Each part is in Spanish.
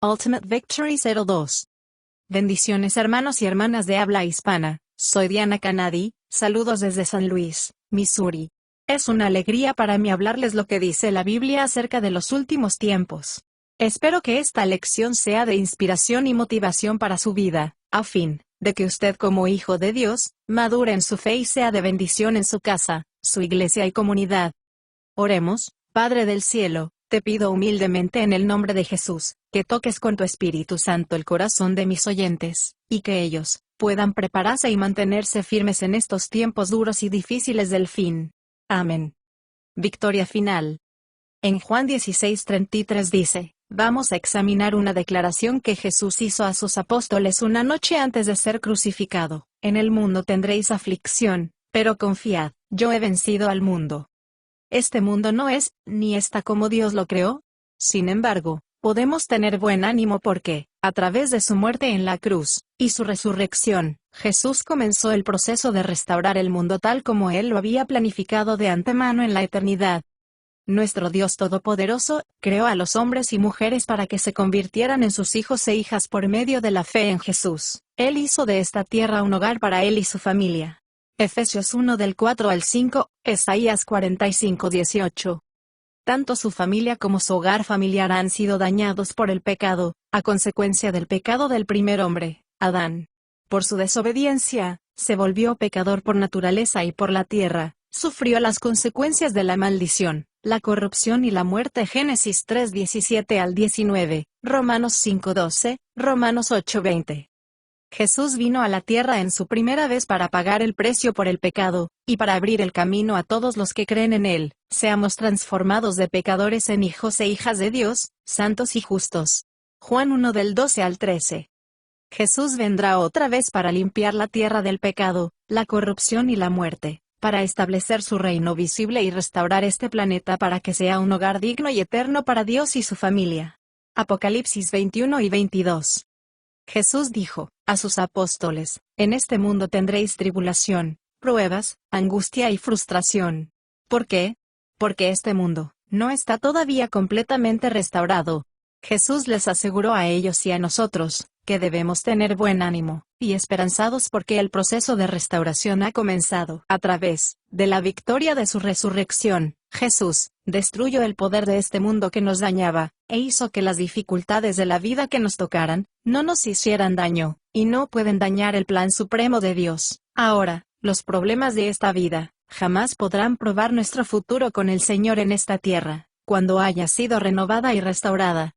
Ultimate Victory 02. Bendiciones hermanos y hermanas de habla hispana, soy Diana Canadi, saludos desde San Luis, Missouri. Es una alegría para mí hablarles lo que dice la Biblia acerca de los últimos tiempos. Espero que esta lección sea de inspiración y motivación para su vida, a fin de que usted como hijo de Dios, madure en su fe y sea de bendición en su casa, su iglesia y comunidad. Oremos. Padre del cielo, te pido humildemente en el nombre de Jesús, que toques con tu Espíritu Santo el corazón de mis oyentes, y que ellos puedan prepararse y mantenerse firmes en estos tiempos duros y difíciles del fin. Amén. Victoria final. En Juan 16:33 dice, vamos a examinar una declaración que Jesús hizo a sus apóstoles una noche antes de ser crucificado. En el mundo tendréis aflicción, pero confiad, yo he vencido al mundo. Este mundo no es, ni está como Dios lo creó. Sin embargo, podemos tener buen ánimo porque, a través de su muerte en la cruz, y su resurrección, Jesús comenzó el proceso de restaurar el mundo tal como Él lo había planificado de antemano en la eternidad. Nuestro Dios Todopoderoso, creó a los hombres y mujeres para que se convirtieran en sus hijos e hijas por medio de la fe en Jesús. Él hizo de esta tierra un hogar para Él y su familia. Efesios 1 del 4 al 5, Isaías 45:18. Tanto su familia como su hogar familiar han sido dañados por el pecado, a consecuencia del pecado del primer hombre, Adán. Por su desobediencia, se volvió pecador por naturaleza y por la tierra, sufrió las consecuencias de la maldición, la corrupción y la muerte. Génesis 3:17 al 19, Romanos 5:12, Romanos 8:20. Jesús vino a la tierra en su primera vez para pagar el precio por el pecado, y para abrir el camino a todos los que creen en Él, seamos transformados de pecadores en hijos e hijas de Dios, santos y justos. Juan 1 del 12 al 13. Jesús vendrá otra vez para limpiar la tierra del pecado, la corrupción y la muerte, para establecer su reino visible y restaurar este planeta para que sea un hogar digno y eterno para Dios y su familia. Apocalipsis 21 y 22. Jesús dijo a sus apóstoles, en este mundo tendréis tribulación, pruebas, angustia y frustración. ¿Por qué? Porque este mundo no está todavía completamente restaurado. Jesús les aseguró a ellos y a nosotros, que debemos tener buen ánimo, y esperanzados porque el proceso de restauración ha comenzado. A través de la victoria de su resurrección, Jesús destruyó el poder de este mundo que nos dañaba, e hizo que las dificultades de la vida que nos tocaran, no nos hicieran daño, y no pueden dañar el plan supremo de Dios. Ahora, los problemas de esta vida, jamás podrán probar nuestro futuro con el Señor en esta tierra, cuando haya sido renovada y restaurada.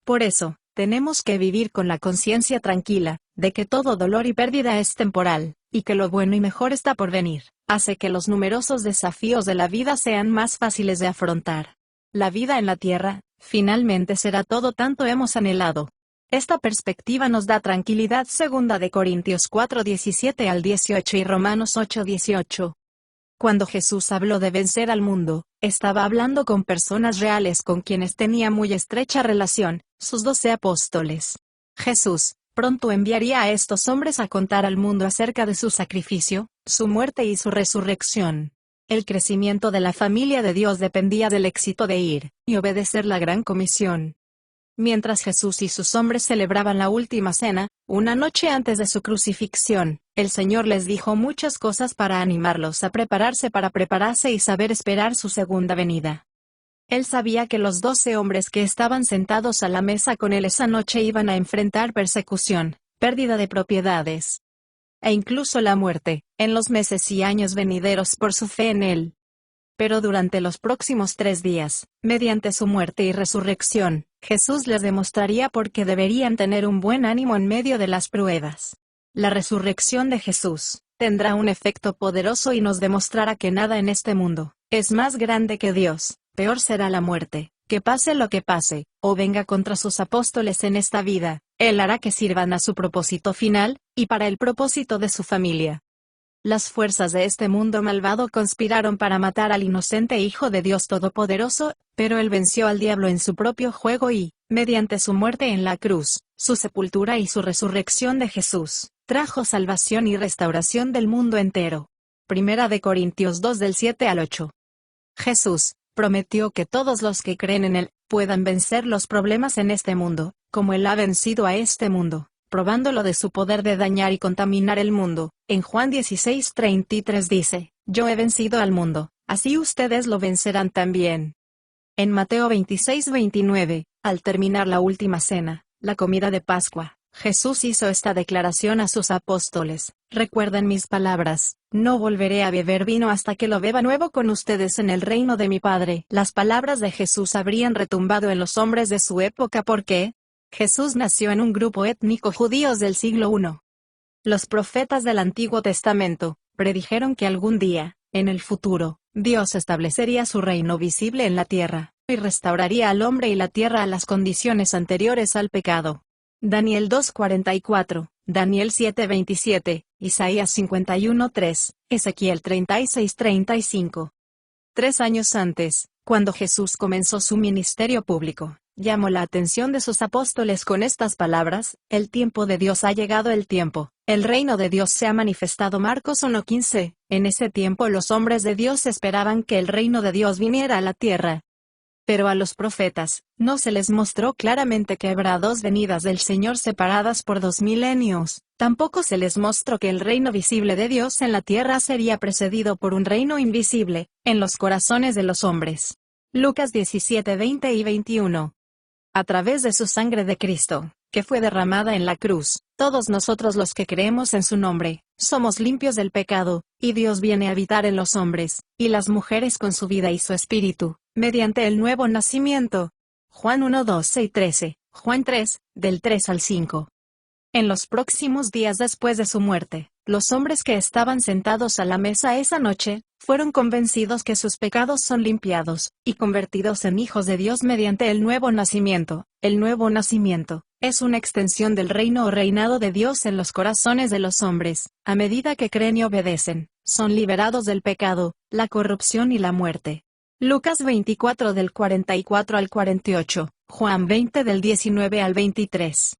Por eso, tenemos que vivir con la conciencia tranquila, de que todo dolor y pérdida es temporal, y que lo bueno y mejor está por venir, hace que los numerosos desafíos de la vida sean más fáciles de afrontar. La vida en la tierra, finalmente será todo tanto hemos anhelado. Esta perspectiva nos da tranquilidad. 2 de Corintios 4:17 al 18 y Romanos 8:18. Cuando Jesús habló de vencer al mundo, estaba hablando con personas reales con quienes tenía muy estrecha relación, sus 12 apóstoles. Jesús pronto enviaría a estos hombres a contar al mundo acerca de su sacrificio, su muerte y su resurrección. El crecimiento de la familia de Dios dependía del éxito de ir y obedecer la gran comisión. Mientras Jesús y sus hombres celebraban la última cena, una noche antes de su crucifixión, el Señor les dijo muchas cosas para animarlos a prepararse y saber esperar su segunda venida. Él sabía que los 12 hombres que estaban sentados a la mesa con él esa noche iban a enfrentar persecución, pérdida de propiedades, e incluso la muerte, en los meses y años venideros por su fe en él. Pero durante los próximos 3 días, mediante su muerte y resurrección, Jesús les demostraría por qué deberían tener un buen ánimo en medio de las pruebas. La resurrección de Jesús tendrá un efecto poderoso y nos demostrará que nada en este mundo es más grande que Dios. Peor será la muerte, que pase lo que pase, o venga contra sus apóstoles en esta vida, Él hará que sirvan a su propósito final, y para el propósito de su familia. Las fuerzas de este mundo malvado conspiraron para matar al inocente Hijo de Dios Todopoderoso, pero Él venció al diablo en su propio juego y, mediante su muerte en la cruz, su sepultura y su resurrección de Jesús, trajo salvación y restauración del mundo entero. 1 de Corintios 2 del 7 al 8. Jesús prometió que todos los que creen en Él puedan vencer los problemas en este mundo, como Él ha vencido a este mundo, probándolo de su poder de dañar y contaminar el mundo. En Juan 16:33 dice, yo he vencido al mundo, así ustedes lo vencerán también. En Mateo 26:29, al terminar la última cena, la comida de Pascua, Jesús hizo esta declaración a sus apóstoles: recuerden mis palabras, no volveré a beber vino hasta que lo beba nuevo con ustedes en el reino de mi Padre. Las palabras de Jesús habrían retumbado en los hombres de su época porque Jesús nació en un grupo étnico judíos del siglo I. Los profetas del Antiguo Testamento predijeron que algún día, en el futuro, Dios establecería su reino visible en la tierra, y restauraría al hombre y la tierra a las condiciones anteriores al pecado. Daniel 2:44, Daniel 7:27, Isaías 51:3, Ezequiel 36:35. 3 años antes, cuando Jesús comenzó su ministerio público, llamó la atención de sus apóstoles con estas palabras: el tiempo de Dios ha llegado, el tiempo, el reino de Dios se ha manifestado. Marcos 1:15. En ese tiempo los hombres de Dios esperaban que el reino de Dios viniera a la tierra. Pero a los profetas, no se les mostró claramente que habrá dos venidas del Señor separadas por 2 milenios, tampoco se les mostró que el reino visible de Dios en la tierra sería precedido por un reino invisible, en los corazones de los hombres. Lucas 17:20 y 21. A través de su sangre de Cristo, que fue derramada en la cruz, todos nosotros los que creemos en su nombre, somos limpios del pecado, y Dios viene a habitar en los hombres, y las mujeres con su vida y su espíritu, mediante el nuevo nacimiento. Juan 1:12 y 13, Juan 3, del 3 al 5. En los próximos días después de su muerte, los hombres que estaban sentados a la mesa esa noche, fueron convencidos que sus pecados son limpiados, y convertidos en hijos de Dios mediante el nuevo nacimiento. El nuevo nacimiento es una extensión del reino o reinado de Dios en los corazones de los hombres. A medida que creen y obedecen, son liberados del pecado, la corrupción y la muerte. Lucas 24 del 44 al 48, Juan 20 del 19 al 23.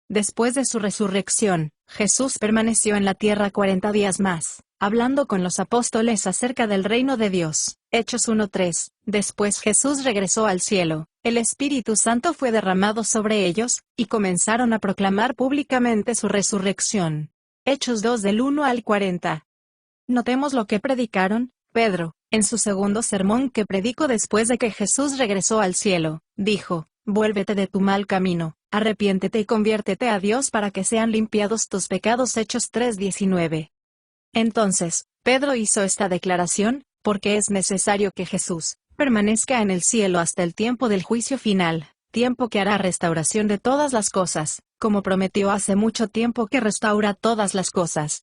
Después de su resurrección, Jesús permaneció en la tierra 40 días más, hablando con los apóstoles acerca del reino de Dios. Hechos 1:3. Después Jesús regresó al cielo, el Espíritu Santo fue derramado sobre ellos, y comenzaron a proclamar públicamente su resurrección. Hechos 2 del 1 al 40. Notemos lo que predicaron. Pedro, en su segundo sermón que predicó después de que Jesús regresó al cielo, dijo: vuélvete de tu mal camino, arrepiéntete y conviértete a Dios para que sean limpiados tus pecados. Hechos 3:19. Entonces, Pedro hizo esta declaración, porque es necesario que Jesús permanezca en el cielo hasta el tiempo del juicio final, tiempo que hará restauración de todas las cosas, como prometió hace mucho tiempo que restaura todas las cosas.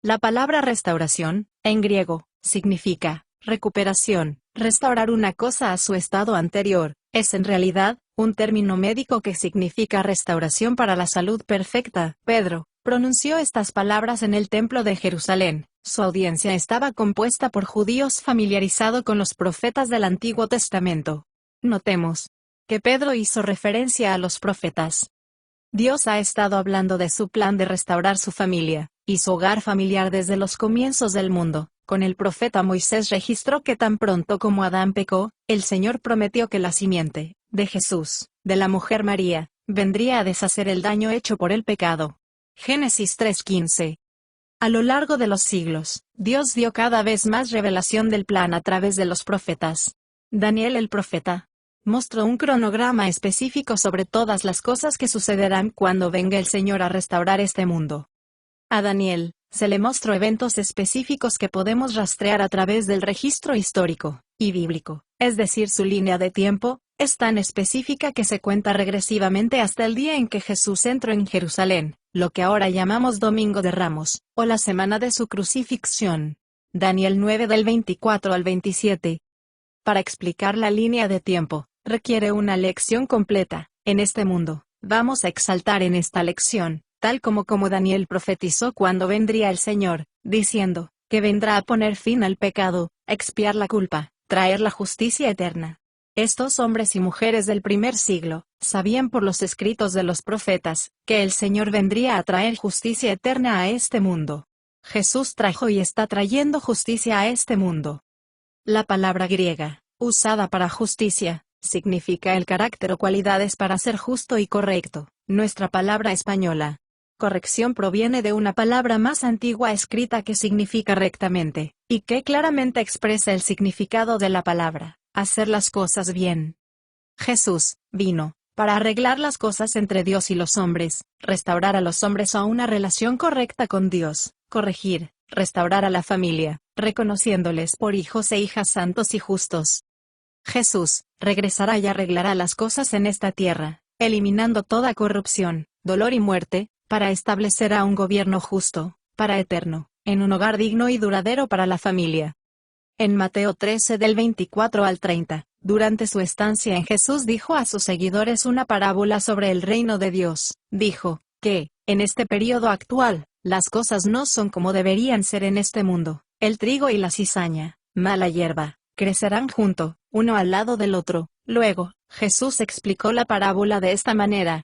La palabra restauración, en griego, significa recuperación. Restaurar una cosa a su estado anterior, es en realidad un término médico que significa restauración para la salud perfecta. Pedro pronunció estas palabras en el templo de Jerusalén. Su audiencia estaba compuesta por judíos familiarizados con los profetas del Antiguo Testamento. Notemos que Pedro hizo referencia a los profetas. Dios ha estado hablando de su plan de restaurar su familia y su hogar familiar desde los comienzos del mundo. Con el profeta Moisés registró que tan pronto como Adán pecó, el Señor prometió que la simiente de Jesús, de la mujer María, vendría a deshacer el daño hecho por el pecado. Génesis 3:15. A lo largo de los siglos, Dios dio cada vez más revelación del plan a través de los profetas. Daniel el profeta mostró un cronograma específico sobre todas las cosas que sucederán cuando venga el Señor a restaurar este mundo. A Daniel se le mostró eventos específicos que podemos rastrear a través del registro histórico y bíblico, es decir, su línea de tiempo es tan específica que se cuenta regresivamente hasta el día en que Jesús entró en Jerusalén, lo que ahora llamamos Domingo de Ramos, o la semana de su crucifixión. Daniel 9 del 24 al 27. Para explicar la línea de tiempo, requiere una lección completa. En este mundo, vamos a exaltar en esta lección, tal como Daniel profetizó cuando vendría el Señor, diciendo, que vendrá a poner fin al pecado, expiar la culpa, traer la justicia eterna. Estos hombres y mujeres del primer siglo, sabían por los escritos de los profetas, que el Señor vendría a traer justicia eterna a este mundo. Jesús trajo y está trayendo justicia a este mundo. La palabra griega, usada para justicia, significa el carácter o cualidades para ser justo y correcto. Nuestra palabra española corrección proviene de una palabra más antigua escrita que significa rectamente, y que claramente expresa el significado de la palabra, hacer las cosas bien. Jesús vino para arreglar las cosas entre Dios y los hombres, restaurar a los hombres a una relación correcta con Dios, corregir, restaurar a la familia, reconociéndoles por hijos e hijas santos y justos. Jesús regresará y arreglará las cosas en esta tierra, eliminando toda corrupción, dolor y muerte, para establecer a un gobierno justo, para eterno, en un hogar digno y duradero para la familia. En Mateo 13 del 24 al 30, durante su estancia en Jesús dijo a sus seguidores una parábola sobre el reino de Dios. Dijo que, en este período actual, las cosas no son como deberían ser en este mundo. El trigo y la cizaña, mala hierba, crecerán junto, uno al lado del otro. Luego, Jesús explicó la parábola de esta manera.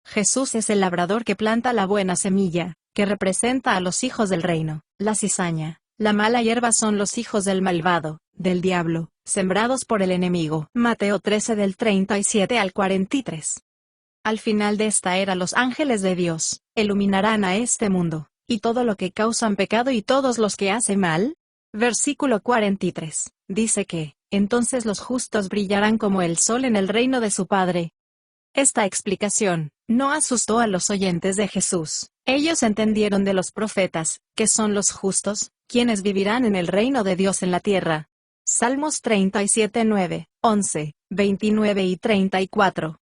Jesús es el labrador que planta la buena semilla, que representa a los hijos del reino. La cizaña, la mala hierba son los hijos del malvado, del diablo, sembrados por el enemigo. Mateo 13 del 37 al 43. Al final de esta era los ángeles de Dios iluminarán a este mundo, y todo lo que causan pecado y todos los que hacen mal. Versículo 43, dice que, entonces los justos brillarán como el sol en el reino de su Padre. Esta explicación no asustó a los oyentes de Jesús. Ellos entendieron de los profetas, que son los justos, quienes vivirán en el reino de Dios en la tierra. Salmos 37, 9, 11, 29 y 34.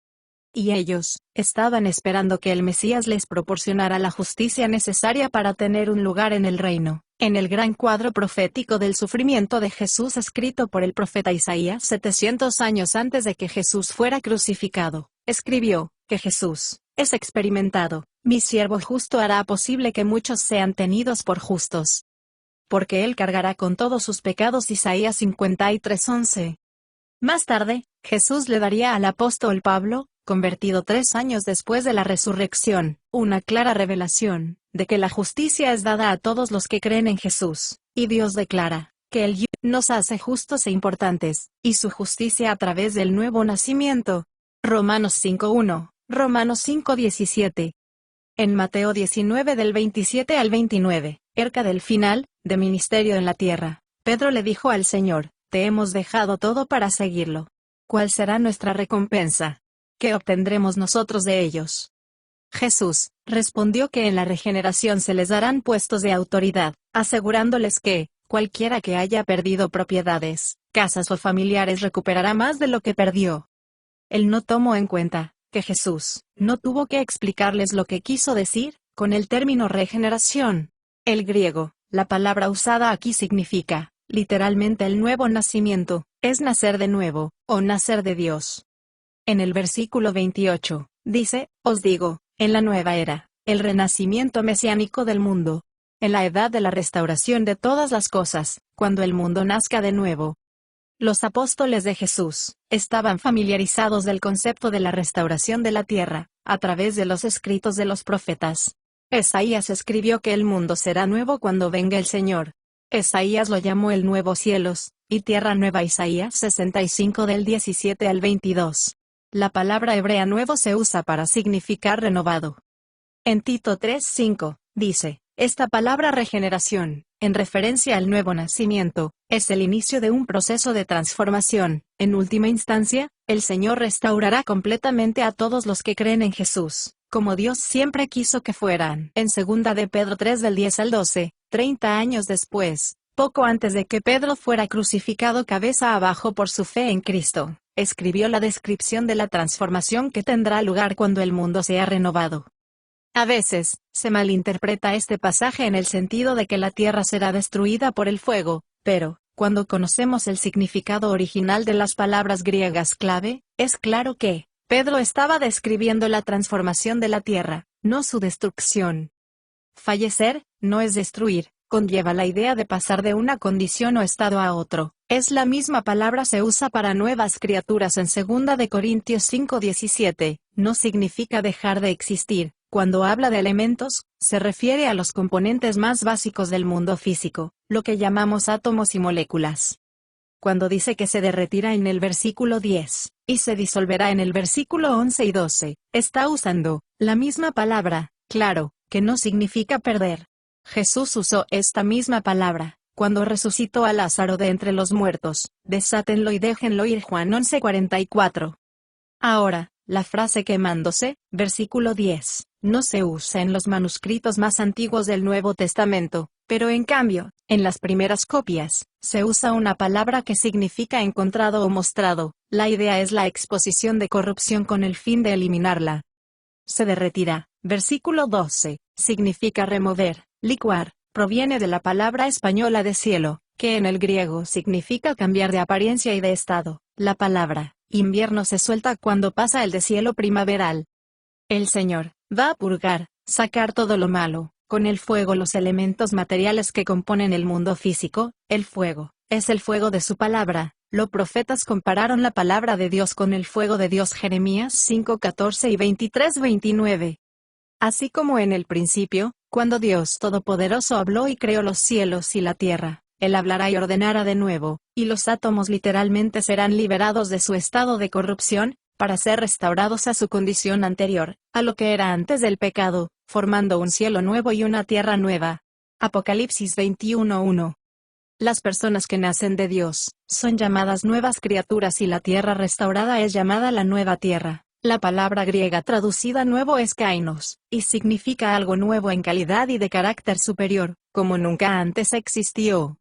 Y ellos estaban esperando que el Mesías les proporcionara la justicia necesaria para tener un lugar en el reino. En el gran cuadro profético del sufrimiento de Jesús escrito por el profeta Isaías 700 años antes de que Jesús fuera crucificado, escribió que Jesús es experimentado. Mi siervo justo hará posible que muchos sean tenidos por justos, porque él cargará con todos sus pecados. Isaías 53:11. Más tarde, Jesús le daría al apóstol Pablo, convertido 3 años después de la resurrección, una clara revelación de que la justicia es dada a todos los que creen en Jesús, y Dios declara que Él nos hace justos e importantes, y su justicia a través del nuevo nacimiento. Romanos 5:1, Romanos 5:17. En Mateo 19 del 27 al 29, cerca del final de ministerio en la tierra, Pedro le dijo al Señor, te hemos dejado todo para seguirlo. ¿Cuál será nuestra recompensa? ¿Qué obtendremos nosotros de ellos? Jesús respondió que en la regeneración se les darán puestos de autoridad, asegurándoles que, cualquiera que haya perdido propiedades, casas o familiares recuperará más de lo que perdió. Él no tomó en cuenta que Jesús no tuvo que explicarles lo que quiso decir con el término regeneración. El griego, la palabra usada aquí significa, literalmente el nuevo nacimiento, es nacer de nuevo, o nacer de Dios. En el versículo 28, dice, os digo, en la nueva era, el renacimiento mesiánico del mundo, en la edad de la restauración de todas las cosas, cuando el mundo nazca de nuevo. Los apóstoles de Jesús estaban familiarizados del concepto de la restauración de la tierra, a través de los escritos de los profetas. Isaías escribió que el mundo será nuevo cuando venga el Señor. Isaías lo llamó el nuevo cielos y tierra nueva. Isaías 65 del 17 al 22. La palabra hebrea nuevo se usa para significar renovado. En Tito 3:5, dice, esta palabra regeneración, en referencia al nuevo nacimiento, es el inicio de un proceso de transformación. En última instancia, el Señor restaurará completamente a todos los que creen en Jesús, como Dios siempre quiso que fueran. En 2 de Pedro 3 del 10 al 12, 30 años después, poco antes de que Pedro fuera crucificado cabeza abajo por su fe en Cristo, escribió la descripción de la transformación que tendrá lugar cuando el mundo sea renovado. A veces, se malinterpreta este pasaje en el sentido de que la tierra será destruida por el fuego, pero, cuando conocemos el significado original de las palabras griegas clave, es claro que Pedro estaba describiendo la transformación de la tierra, no su destrucción. Fallecer, no es destruir, conlleva la idea de pasar de una condición o estado a otro. Es la misma palabra se usa para nuevas criaturas en 2 de Corintios 5:17, no significa dejar de existir. Cuando habla de elementos, se refiere a los componentes más básicos del mundo físico, lo que llamamos átomos y moléculas. cuando dice que se derretirá en el versículo 10, y se disolverá en el versículo 11 y 12, está usando la misma palabra, claro, que no significa perder. Jesús usó esta misma palabra cuando resucitó a Lázaro de entre los muertos. Desátenlo y déjenlo ir. Juan 11:44. Ahora, la frase quemándose, versículo 10, no se usa en los manuscritos más antiguos del Nuevo Testamento, pero en cambio, en las primeras copias, se usa una palabra que significa encontrado o mostrado. La idea es la exposición de corrupción con el fin de eliminarla. Se derretirá, versículo 12, significa remover, licuar, proviene de la palabra española de cielo, que en el griego significa cambiar de apariencia y de estado. La palabra invierno se suelta cuando pasa el deshielo primaveral. El Señor va a purgar, sacar todo lo malo, con el fuego los elementos materiales que componen el mundo físico. El fuego es el fuego de su palabra. Los profetas compararon la palabra de Dios con el fuego de Dios. Jeremías 5:14 y 23:29. Así como en el principio, cuando Dios Todopoderoso habló y creó los cielos y la tierra, Él hablará y ordenará de nuevo, y los átomos literalmente serán liberados de su estado de corrupción, para ser restaurados a su condición anterior, a lo que era antes del pecado, formando un cielo nuevo y una tierra nueva. Apocalipsis 21:1. Las personas que nacen de Dios son llamadas nuevas criaturas y la tierra restaurada es llamada la nueva tierra. La palabra griega traducida nuevo es kainos, y significa algo nuevo en calidad y de carácter superior, como nunca antes existió.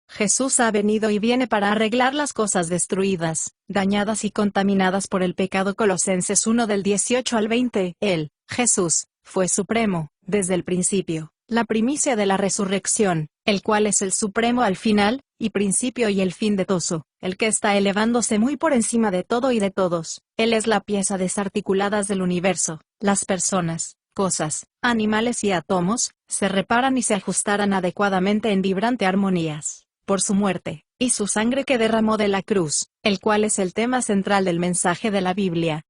Jesús ha venido y viene para arreglar las cosas destruidas, dañadas y contaminadas por el pecado. Colosenses 1 del 18 al 20. Él, Jesús, fue supremo, desde el principio, la primicia de la resurrección, el cual es el supremo al final, y principio y el fin de todo, el que está elevándose muy por encima de todo y de todos. Él es la pieza desarticuladas del universo. Las personas, cosas, animales y átomos, se reparan y se ajustarán adecuadamente en vibrante armonías, por su muerte, y su sangre que derramó de la cruz, el cual es el tema central del mensaje de la Biblia.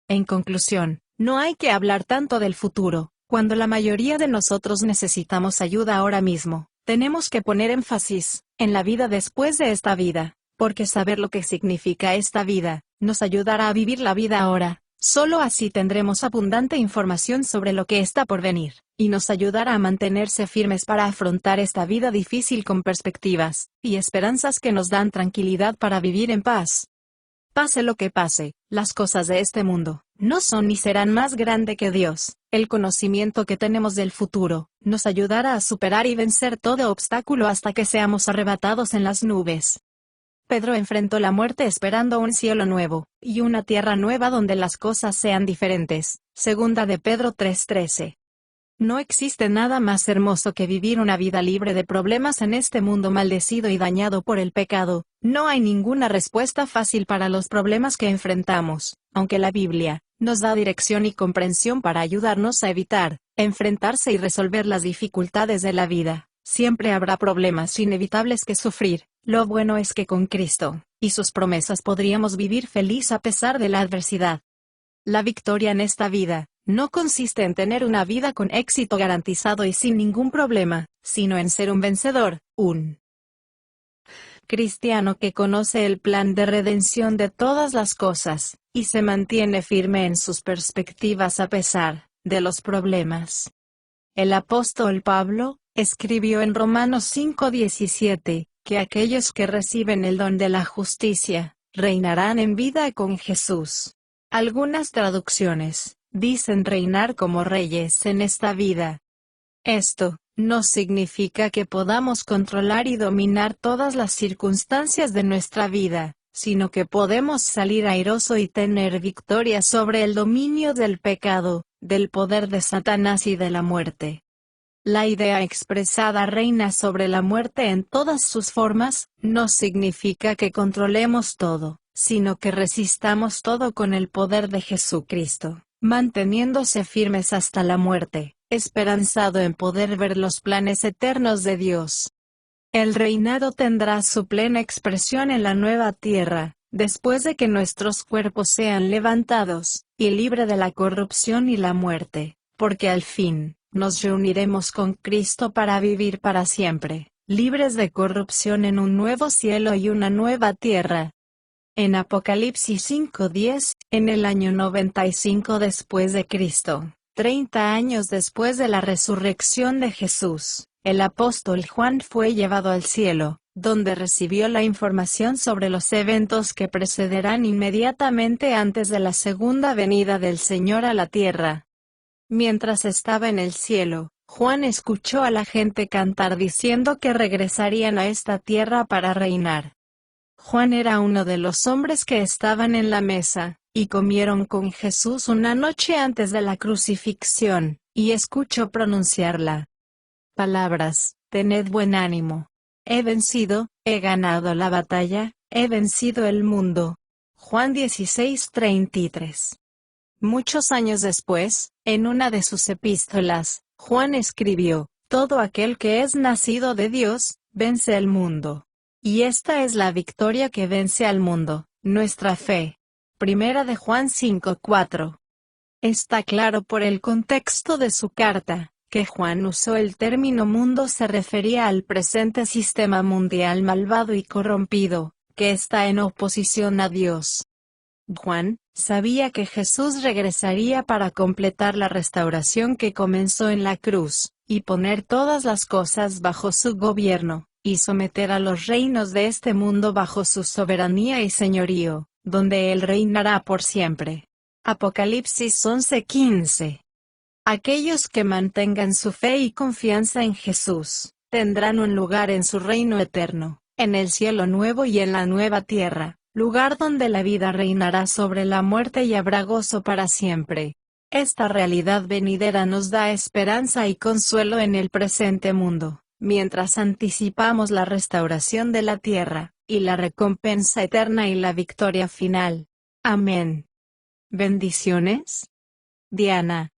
En conclusión, no hay que hablar tanto del futuro, cuando la mayoría de nosotros necesitamos ayuda ahora mismo. Tenemos que poner énfasis en la vida después de esta vida, porque saber lo que significa esta vida, nos ayudará a vivir la vida ahora. Solo así tendremos abundante información sobre lo que está por venir, y nos ayudará a mantenerse firmes para afrontar esta vida difícil con perspectivas y esperanzas que nos dan tranquilidad para vivir en paz. Pase lo que pase, las cosas de este mundo no son ni serán más grande que Dios. El conocimiento que tenemos del futuro nos ayudará a superar y vencer todo obstáculo hasta que seamos arrebatados en las nubes. Pedro enfrentó la muerte esperando un cielo nuevo y una tierra nueva donde las cosas sean diferentes. Segunda de Pedro 3:13. No existe nada más hermoso que vivir una vida libre de problemas en este mundo maldecido y dañado por el pecado. No hay ninguna respuesta fácil para los problemas que enfrentamos, aunque la Biblia nos da dirección y comprensión para ayudarnos a evitar, enfrentarse y resolver las dificultades de la vida. Siempre habrá problemas inevitables que sufrir. Lo bueno es que con Cristo y sus promesas podríamos vivir feliz a pesar de la adversidad. La victoria en esta vida no consiste en tener una vida con éxito garantizado y sin ningún problema, sino en ser un vencedor, un cristiano que conoce el plan de redención de todas las cosas, y se mantiene firme en sus perspectivas a pesar de los problemas. El apóstol Pablo escribió en Romanos 5:17, que aquellos que reciben el don de la justicia, reinarán en vida con Jesús. Algunas traducciones dicen reinar como reyes en esta vida. Esto no significa que podamos controlar y dominar todas las circunstancias de nuestra vida, sino que podemos salir airoso y tener victoria sobre el dominio del pecado, del poder de Satanás y de la muerte. La idea expresada reina sobre la muerte en todas sus formas, no significa que controlemos todo, sino que resistamos todo con el poder de Jesucristo, manteniéndose firmes hasta la muerte, esperanzado en poder ver los planes eternos de Dios. El reinado tendrá su plena expresión en la nueva tierra, después de que nuestros cuerpos sean levantados, y libre de la corrupción y la muerte, porque al fin nos reuniremos con Cristo para vivir para siempre. libres de corrupción en un nuevo cielo y una nueva tierra. En Apocalipsis 5:10, en el año 95 después de Cristo, 30 años después de la resurrección de Jesús, el apóstol Juan fue llevado al cielo, donde recibió la información sobre los eventos que precederán inmediatamente antes de la segunda venida del Señor a la tierra. Mientras estaba en el cielo, Juan escuchó a la gente cantar diciendo que regresarían a esta tierra para reinar. Juan era uno de los hombres que estaban en la mesa, y comieron con Jesús una noche antes de la crucifixión, y escuchó pronunciarla. Palabras: tened buen ánimo. He vencido, he ganado la batalla, he vencido el mundo. Juan 16:33. Muchos años después, en una de sus epístolas, Juan escribió: todo aquel que es nacido de Dios, vence el mundo. Y esta es la victoria que vence al mundo, nuestra fe. Primera de Juan 5:4. Está claro por el contexto de su carta, que Juan usó el término mundo se refería al presente sistema mundial malvado y corrompido, que está en oposición a Dios. Juan sabía que Jesús regresaría para completar la restauración que comenzó en la cruz, y poner todas las cosas bajo su gobierno, y someter a los reinos de este mundo bajo su soberanía y señorío, donde Él reinará por siempre. Apocalipsis 11:15. Aquellos que mantengan su fe y confianza en Jesús, tendrán un lugar en su reino eterno, en el cielo nuevo y en la nueva tierra, lugar donde la vida reinará sobre la muerte y habrá gozo para siempre. Esta realidad venidera nos da esperanza y consuelo en el presente mundo, mientras anticipamos la restauración de la tierra, y la recompensa eterna y la victoria final. Amén. Bendiciones. Diana.